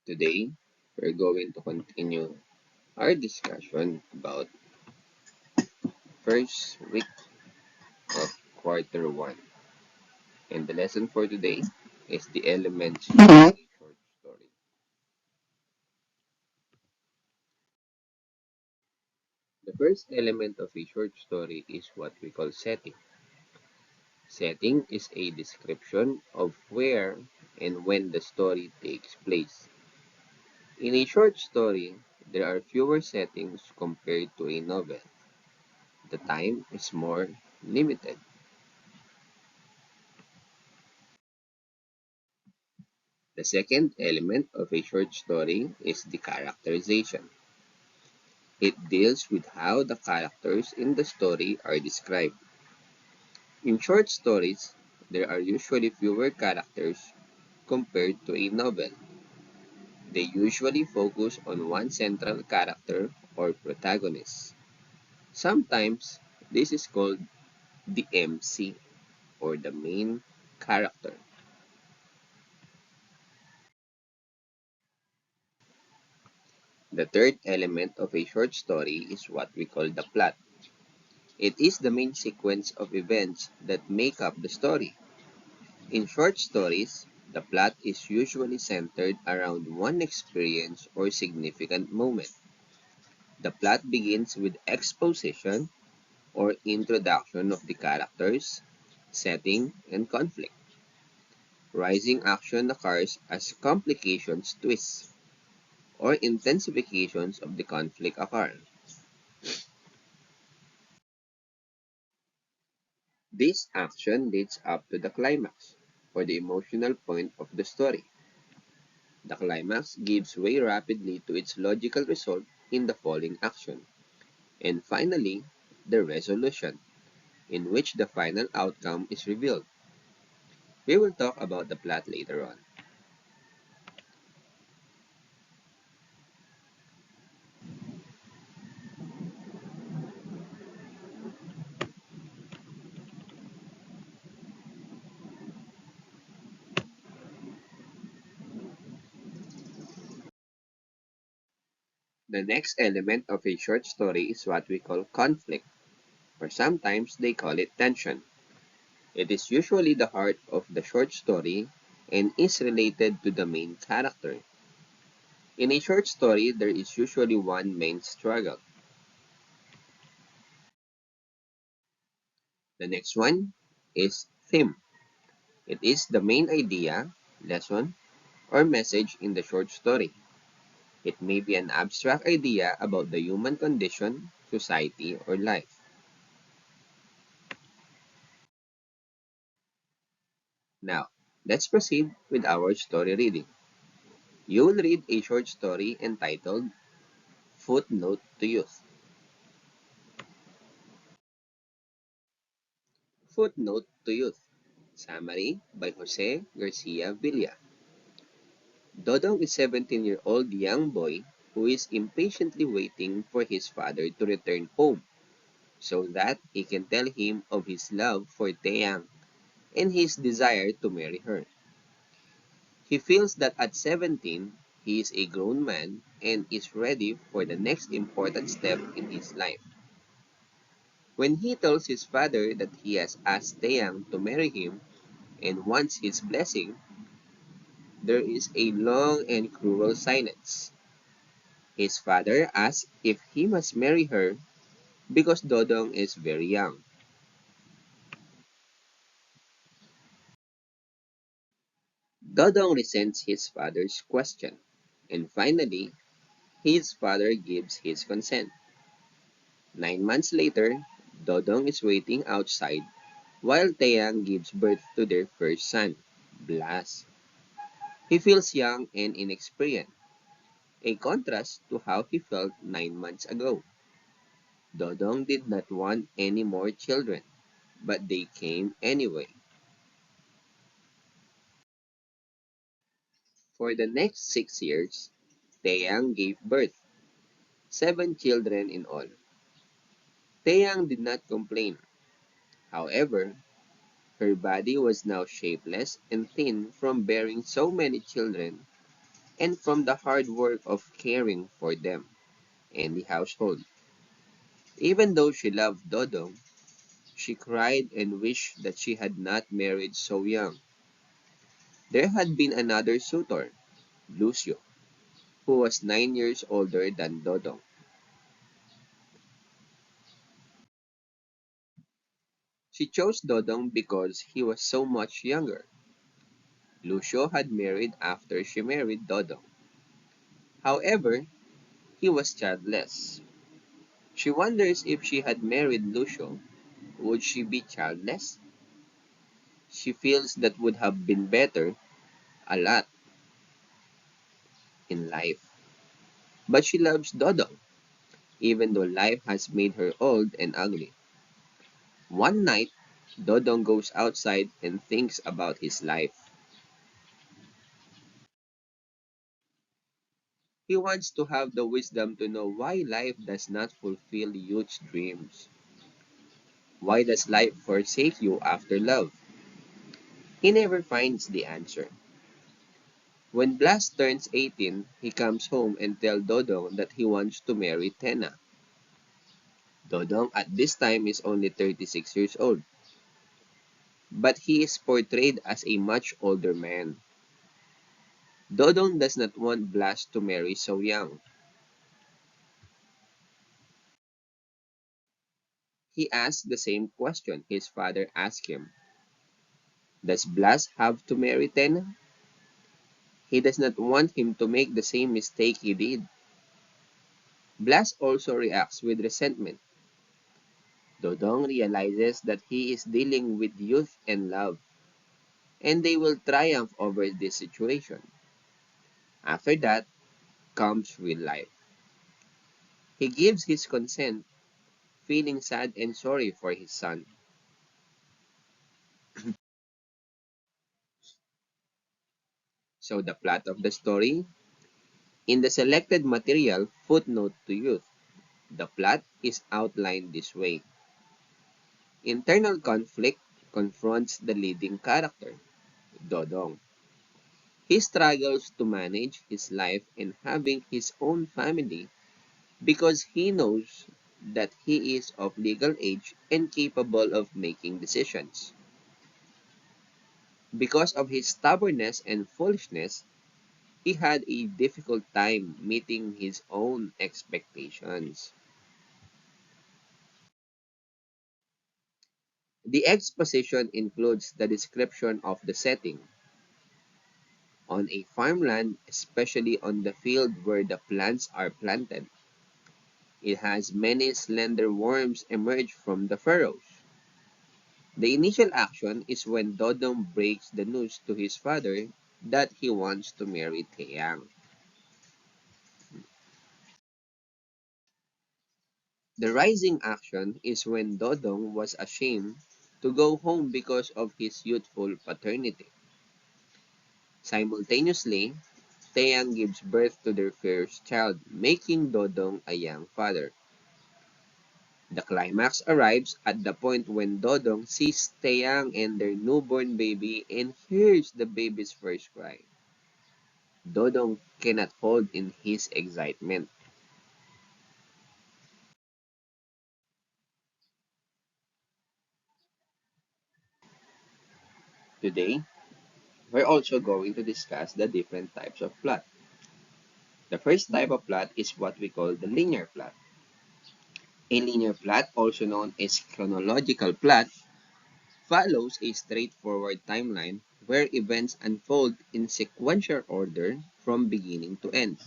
Today, we're going to continue our discussion about first week of quarter one. And the lesson for today is the elements of a short story. The first element of a short story is what we call setting. Setting is a description of where and when the story takes place. In a short story, there are fewer settings compared to a novel. The time is more limited. The second element of a short story is the characterization. It deals with how the characters in the story are described. In short stories, there are usually fewer characters compared to a novel. They usually focus on one central character or protagonist. Sometimes, this is called the MC or the main character. The third element of a short story is what we call the plot. It is the main sequence of events that make up the story. In short stories, the plot is usually centered around one experience or significant moment. The plot begins with exposition or introduction of the characters, setting, and conflict. Rising action occurs as complications twist or intensifications of the conflict occur. This action leads up to the climax or the emotional point of the story. The climax gives way rapidly to its logical result in the following action. And finally, the resolution, in which the final outcome is revealed. We will talk about the plot later on. The next element of a short story is what we call conflict, or sometimes they call it tension. It is usually the heart of the short story and is related to the main character. In a short story, there is usually one main struggle. The next one is theme. It is the main idea, lesson, or message in the short story. It may be an abstract idea about the human condition, society, or life. Now, let's proceed with our story reading. You will read a short story entitled Footnote to Youth. Footnote to Youth. Summary by Jose Garcia Villa. Dodong is a 17-year-old young boy who is impatiently waiting for his father to return home so that he can tell him of his love for Taeyang and his desire to marry her. He feels that at 17, he is a grown man and is ready for the next important step in his life. When he tells his father that he has asked Taeyang to marry him and wants his blessing, there is a long and cruel silence. His father asks if he must marry her because Dodong is very young. Dodong resents his father's question, and finally, his father gives his consent. 9 months later, Dodong is waiting outside while Taeyang gives birth to their first son, Blas. He feels young and inexperienced, a contrast to how he felt 9 months ago. Dodong did not want any more children, but they came anyway. For the next 6 years, Taeyang gave birth, 7 children in all. Taeyang did not complain. However, her body was now shapeless and thin from bearing so many children, and from the hard work of caring for them and the household. Even though she loved Dodong, she cried and wished that she had not married so young. There had been another suitor, Lucio, who was 9 years older than Dodong. She chose Dodong because he was so much younger. Lucio had married after she married Dodong. However, he was childless. She wonders if she had married Lucio, would she be childless? She feels that would have been better, a lot, in life. But she loves Dodong, even though life has made her old and ugly. One night, Dodong goes outside and thinks about his life. He wants to have the wisdom to know why life does not fulfill huge dreams. Why does life forsake you after love? He never finds the answer. When Blas turns 18, he comes home and tells Dodong that he wants to marry Tena. Dodong at this time is only 36 years old, but he is portrayed as a much older man. Dodong does not want Blas to marry so young. He asks the same question his father asked him. Does Blas have to marry Tena? He does not want him to make the same mistake he did. Blas also reacts with resentment. Dodong realizes that he is dealing with youth and love, and they will triumph over this situation. After that comes real life. He gives his consent, feeling sad and sorry for his son. So the plot of the story, in the selected material footnote to youth, the plot is outlined this way. Internal conflict confronts the leading character, Dodong. He struggles to manage his life and having his own family because he knows that he is of legal age and capable of making decisions. Because of his stubbornness and foolishness, he had a difficult time meeting his own expectations. The exposition includes the description of the setting. On a farmland, especially on the field where the plants are planted, it has many slender worms emerge from the furrows. The initial action is when Dodong breaks the news to his father that he wants to marry Taeyang. The rising action is when Dodong was ashamed to go home because of his youthful paternity. Simultaneously, Taeyang gives birth to their first child, making Dodong a young father. The climax arrives at the point when Dodong sees Taeyang and their newborn baby and hears the baby's first cry. Dodong cannot hold in his excitement. Today, we're also going to discuss the different types of plot. The first type of plot is what we call the linear plot. A linear plot, also known as chronological plot, follows a straightforward timeline where events unfold in sequential order from beginning to end.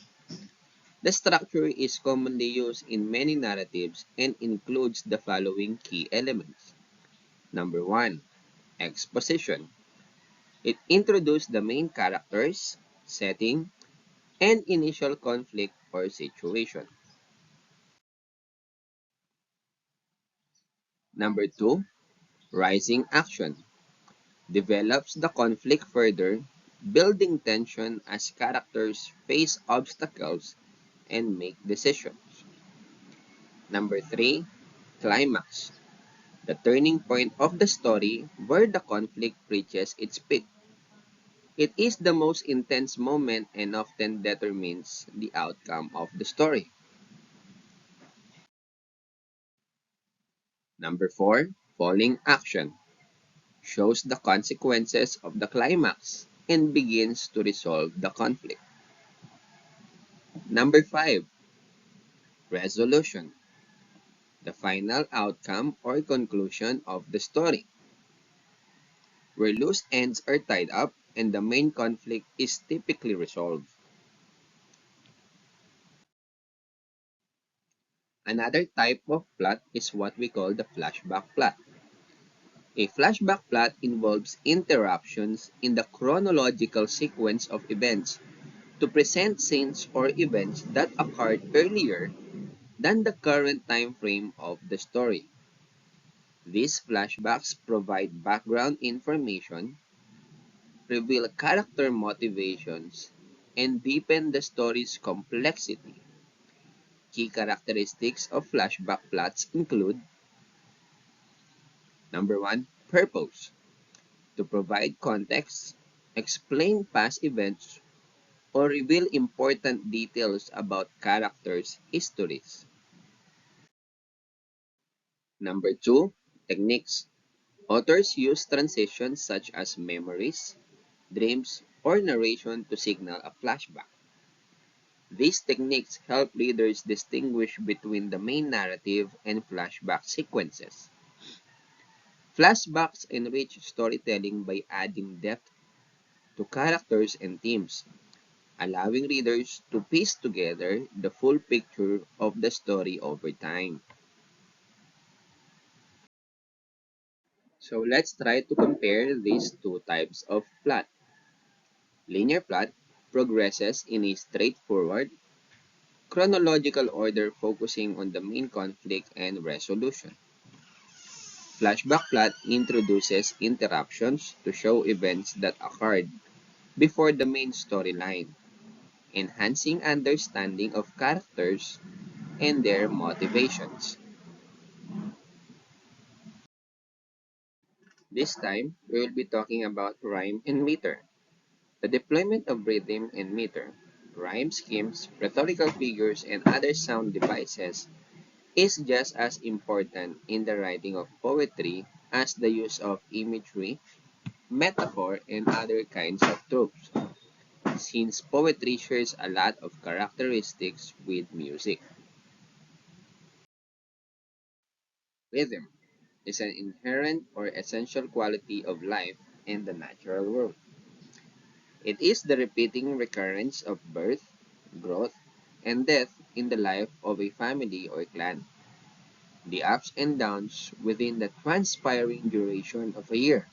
The structure is commonly used in many narratives and includes the following key elements. Number 1. Exposition. It introduces the main characters, setting, and initial conflict or situation. Number 2. Rising action. Develops the conflict further, building tension as characters face obstacles and make decisions. Number 3. Climax. The turning point of the story where the conflict reaches its peak. It is the most intense moment and often determines the outcome of the story. Number 4, falling action shows the consequences of the climax and begins to resolve the conflict. Number 5, resolution, the final outcome or conclusion of the story, where loose ends are tied up and the main conflict is typically resolved. Another type of plot is what we call the flashback plot. A flashback plot involves interruptions in the chronological sequence of events to present scenes or events that occurred earlier than the current time frame of the story. These flashbacks provide background information, reveal character motivations, and deepen the story's complexity. Key characteristics of flashback plots include: number 1, purpose, to provide context, explain past events, or reveal important details about characters' histories. Number 2, techniques. Authors use transitions such as memories, dreams, or narration to signal a flashback. These techniques help readers distinguish between the main narrative and flashback sequences. Flashbacks enrich storytelling by adding depth to characters and themes, allowing readers to piece together the full picture of the story over time. So let's try to compare these two types of plot. Linear plot progresses in a straightforward, chronological order focusing on the main conflict and resolution. Flashback plot introduces interruptions to show events that occurred before the main storyline, enhancing understanding of characters and their motivations. This time, we will be talking about rhyme and meter. The deployment of rhythm and meter, rhyme schemes, rhetorical figures, and other sound devices is just as important in the writing of poetry as the use of imagery, metaphor, and other kinds of tropes, since poetry shares a lot of characteristics with music. Rhythm is an inherent or essential quality of life in the natural world. It is the repeating recurrence of birth, growth, and death in the life of a family or clan, the ups and downs within the transpiring duration of a year.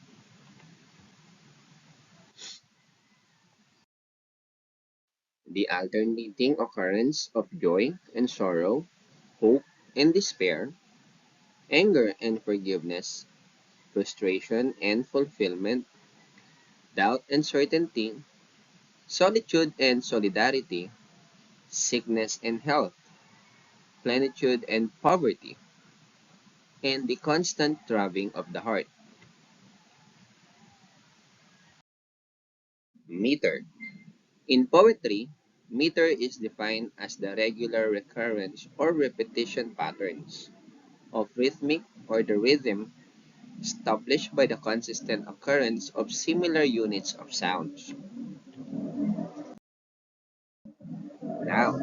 The alternating occurrence of joy and sorrow, hope and despair, anger and forgiveness, frustration and fulfillment, doubt and certainty, solitude and solidarity, sickness and health, plenitude and poverty, and the constant throbbing of the heart. Meter. In poetry, meter is defined as the regular recurrence or repetition patterns of rhythmic or the rhythm established by the consistent occurrence of similar units of sounds. Now,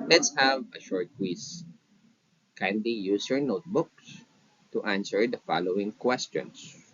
let's have a short quiz. Kindly use your notebooks to answer the following questions.